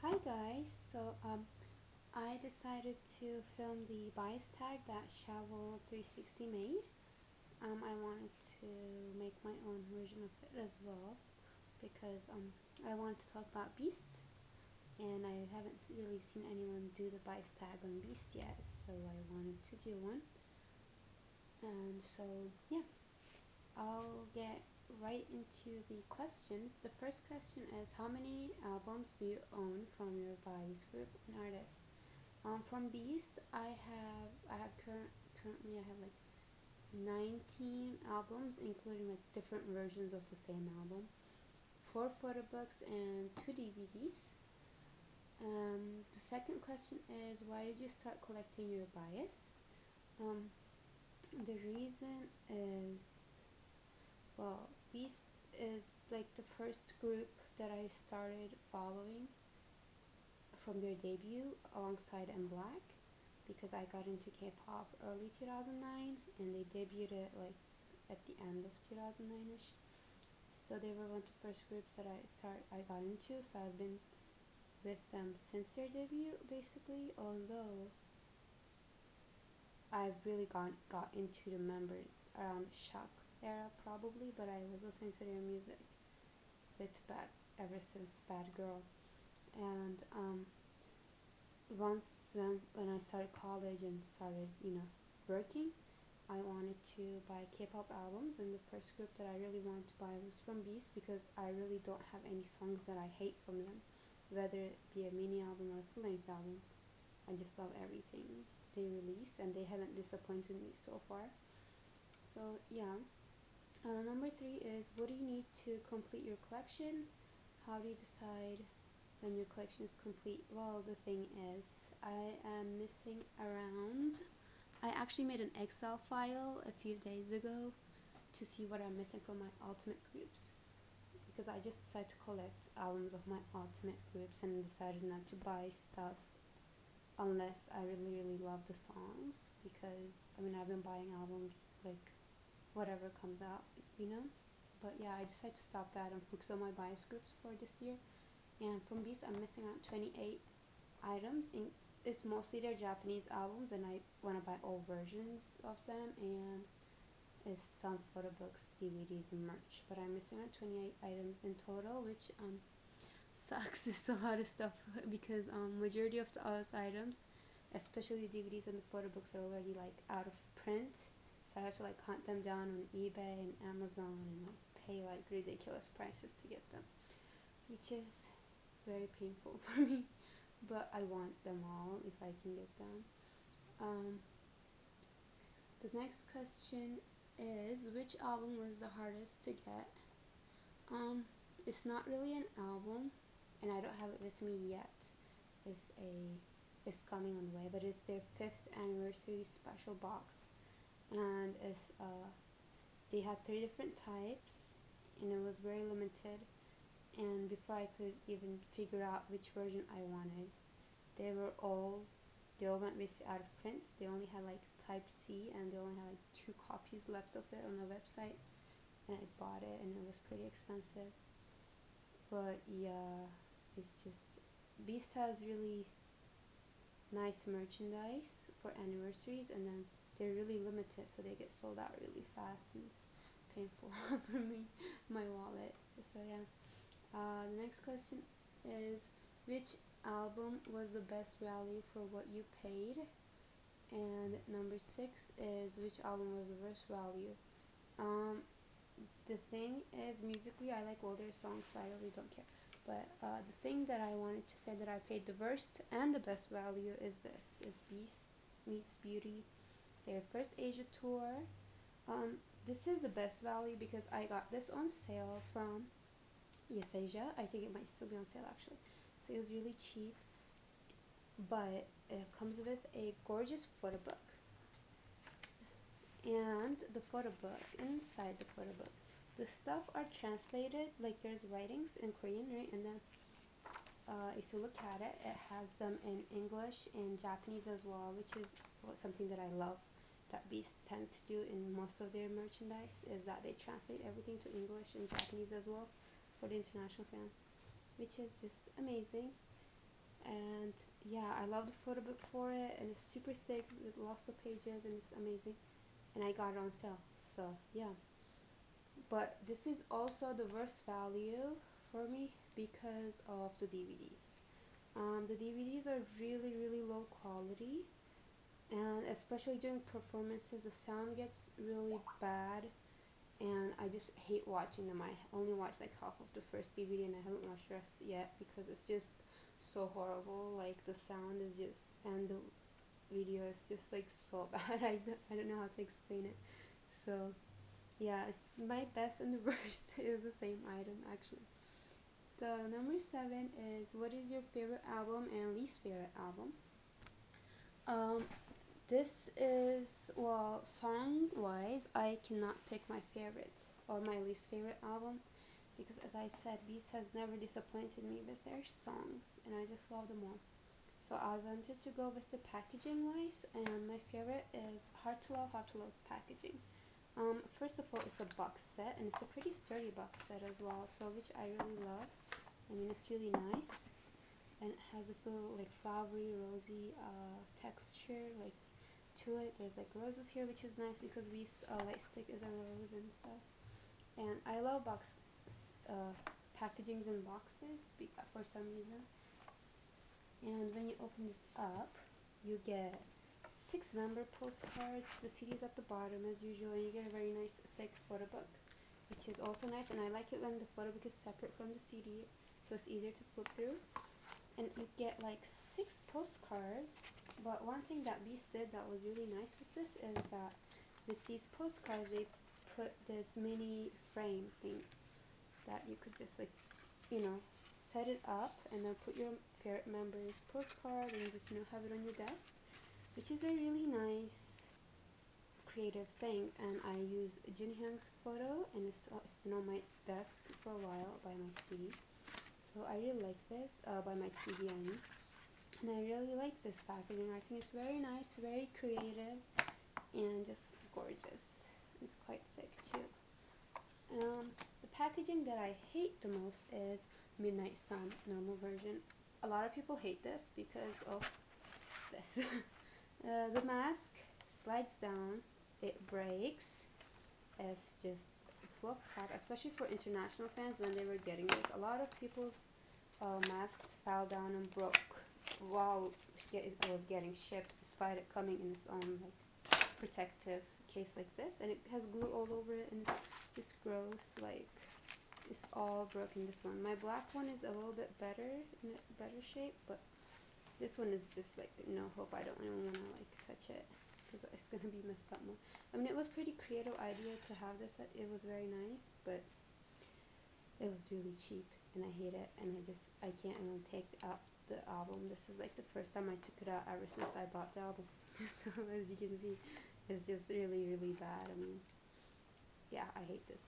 Hi guys, I decided to film the bias tag that Shovel360 made. I wanted to make my own version of it as well because I wanted to talk about Beast, and I haven't really seen anyone do the bias tag on Beast yet, so I wanted to do one. And so yeah, I'll get right into the questions. The first question is, how many albums do you own from your bias group and artist? From Beast, currently I have like 19 albums, including like different versions of the same album, 4 photo books, and 2 DVDs. The second question is, why did you start collecting your bias? The reason is, well, Beast is like the first group that I started following from their debut alongside M Black, because I got into K-pop early 2009 and they debuted it like at the end of 2009ish. So they were one of the first groups that I got into, so I've been with them since their debut basically, although I've really got into the members around the Shock era probably, but I was listening to their music with Bad ever since Bad Girl. And once when I started college and started, working, I wanted to buy K-pop albums, and the first group that I really wanted to buy was from Beast, because I really don't have any songs that I hate from them, whether it be a mini album or a full-length album. I just love everything they release, and they haven't disappointed me so far. So yeah. Number 3 is, what do you need to complete your collection? How do you decide when your collection is complete? Well, the thing is, I am missing around. I actually made an Excel file a few days ago to see what I'm missing from my ultimate groups, because I just decided to collect albums of my ultimate groups and decided not to buy stuff unless I really love the songs, because I've been buying albums like whatever comes out, but yeah, I decided to stop that and focus on my bias groups for this year. And from Beast, I'm missing out 28 items. It's mostly their Japanese albums, and I want to buy all versions of them, and it's some photo books, DVDs, and merch. But I'm missing out 28 items in total, which sucks. It's a lot of stuff because majority of those items, especially the DVDs and the photo books, are already like out of print. So I have to like hunt them down on eBay and Amazon and like pay like ridiculous prices to get them, which is very painful for me, but I want them all if I can get them. The next question is, which album was the hardest to get? It's not really an album, and I don't have it with me yet. It's coming on the way, but it's their 5th anniversary special box, and they had 3 different types, and it was very limited. And before I could even figure out which version I wanted, they all went basically out of print. They only had like Type C, and they only had like 2 copies left of it on the website, and I bought it, and it was pretty expensive. But yeah, it's just, Beast has really nice merchandise for anniversaries, and then they're really limited, so they get sold out really fast, and it's painful for me, my wallet. So yeah. The next question is, which album was the best value for what you paid? And number 6 is, which album was the worst value? The thing is, musically, I like all their songs, so I really don't care. But the thing that I wanted to say that I paid the worst and the best value is Beast Meets Beauty, their first Asia tour. This is the best value because I got this on sale from Yes Asia. I think it might still be on sale actually. So it was really cheap, but it comes with a gorgeous photo book. And the photo book, inside the photo book, the stuff are translated, like there's writings in Korean, right? And then if you look at it, it has them in English and Japanese as well, which is something that I love that Beast tends to do in most of their merchandise, is that they translate everything to English and Japanese as well for the international fans, which is just amazing. And yeah, I love the photo book for it, and it's super thick with lots of pages, and it's amazing. And I got it on sale, so yeah. But this is also the worst value for me because of the DVDs. The DVDs are really, really low quality, and especially during performances, the sound gets really bad, and I just hate watching them. I only watched like half of the first DVD, and I haven't watched the rest yet because it's just so horrible. Like the sound is just, and the video is just like so bad. I don't know how to explain it. So yeah, it's my best and the worst is the same item actually. So number 7 is, what is your favorite album and least favorite album? Um, this is, well, song wise, I cannot pick my favorite or my least favorite album because, as I said, Beast has never disappointed me with their songs, and I just love them all. So I wanted to go with the packaging wise, and my favorite is Hard to Love's packaging. First of all, it's a box set, and it's a pretty sturdy box set as well, so which I really love. I mean, it's really nice, and it has this little like flowery, rosy texture like to it. There's like roses here, which is nice because we light stick is a rose and stuff. And I love box uh, packagings and boxes for some reason. And when you open this up, you get 6 member postcards. The CD is at the bottom as usual, and you get a very nice thick photo book, which is also nice. And I like it when the photo book is separate from the CD, so it's easier to flip through. And you get like 6 postcards. But one thing that Beast did that was really nice with this is that with these postcards they put this mini frame thing that you could just like, you know, set it up and then put your favorite member's postcard and just, have it on your desk, which is a really nice creative thing. And I use Jin Hyung's photo, and it's been on my desk for a while by my CD. So I really like this, by my TV, I mean. And I really like this packaging. I think it's very nice, very creative, and just gorgeous. It's quite thick too. The packaging that I hate the most is Midnight Sun normal version. A lot of people hate this because of this. The mask slides down, it breaks. It's just full of crap, especially for international fans when they were getting this. A lot of people's masks fell down and broke while it was getting shipped, despite it coming in its own like protective case like this, and it has glue all over it, and it's just gross. Like, it's all broken. This one, my black one, is a little bit better, in a better shape, but this one is just like no hope. I don't even want to like touch it because it's gonna be messed up more. I mean, it was pretty creative idea to have this. It was very nice, but it was really cheap, and I hate it. And I can't even take out the album. This is like the first time I took it out ever since I bought the album. So as you can see, it's just really, really bad. I mean, yeah, I hate this.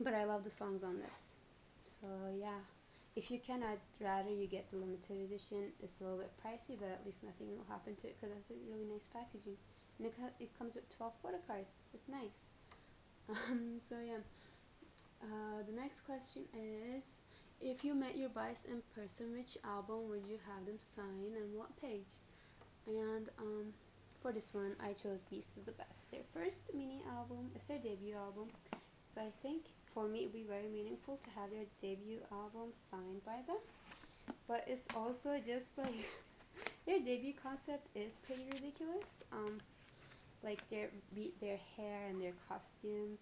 But I love the songs on this. So yeah, if you can, I'd rather you get the limited edition. It's a little bit pricey, but at least nothing will happen to it because it's a really nice packaging. And it comes with 12 photo cards. It's nice. So yeah. The next question is, if you met your bias in person, which album would you have them sign and what page? And for this one, I chose Beast is the Best. Their first mini album is their debut album, so I think for me it would be very meaningful to have their debut album signed by them. But it's also just like their debut concept is pretty ridiculous. Like their hair and their costumes.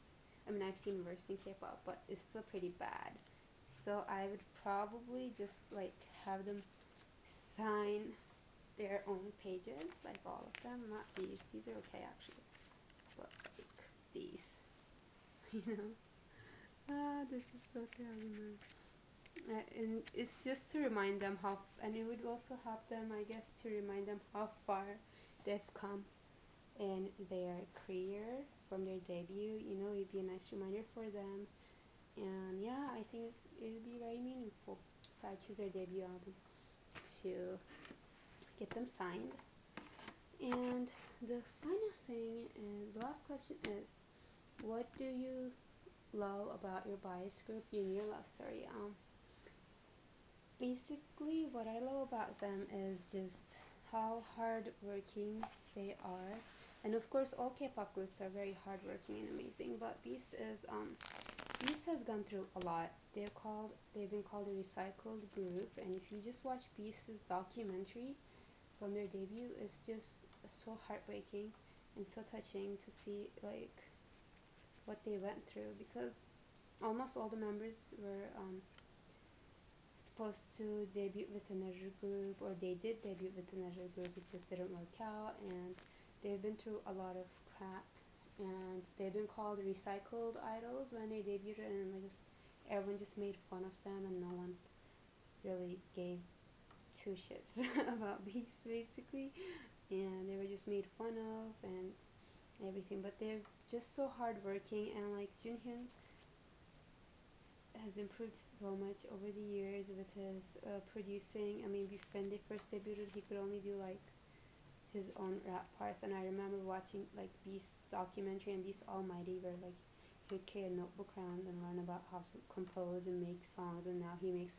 I mean, I've seen worse in K-pop, but it's still pretty bad. So I would probably just like have them sign their own pages, like all of them. Not these. These are okay actually, but like these, you know. This is so terrible. And it's just to remind them and it would also help them, I guess, to remind them how far they've come in their career from their debut. It'd be a nice reminder for them. And yeah, I think it would be very meaningful. So I choose their debut album to get them signed. And the final thing is, the last question is, what do you love about your bias group, your love story? Basically, what I love about them is just how hardworking they are. And of course, all K-pop groups are very hardworking and amazing. But Beast has gone through a lot. They've been called a recycled group. And if you just watch Beast's documentary from their debut, it's just so heartbreaking and so touching to see like what they went through, because almost all the members were supposed to debut with another group, or they did debut with another group. It just didn't work out, and they've been through a lot of crap. And they've been called recycled idols when they debuted, and like everyone just made fun of them, and no one really gave two shits about Beast basically, and they were just made fun of and everything. But they're just so hardworking, and like Junhyun has improved so much over the years with his producing. I mean, when they first debuted, he could only do like his own rap parts, and I remember watching like Beast documentary and Beast Almighty, where like he would carry a notebook around and learn about how to compose and make songs, and now he makes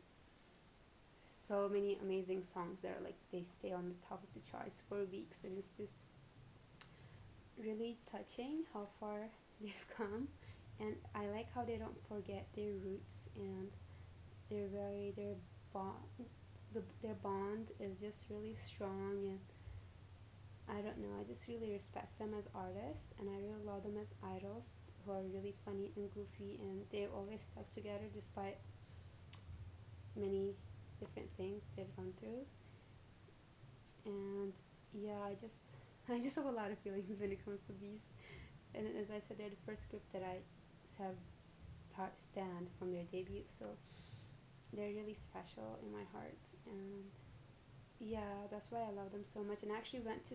so many amazing songs that are like they stay on the top of the charts for weeks, and it's just really touching how far they've come. And I like how they don't forget their roots, and their bond their bond is just really strong. And I don't know, I just really respect them as artists, and I really love them as idols who are really funny and goofy, and they've always stuck together despite many different things they've gone through. And yeah, I just have a lot of feelings when it comes to Beast. And as I said, they're the first group that I have stand from their debut, so they're really special in my heart. And yeah, that's why I love them so much. And I actually went to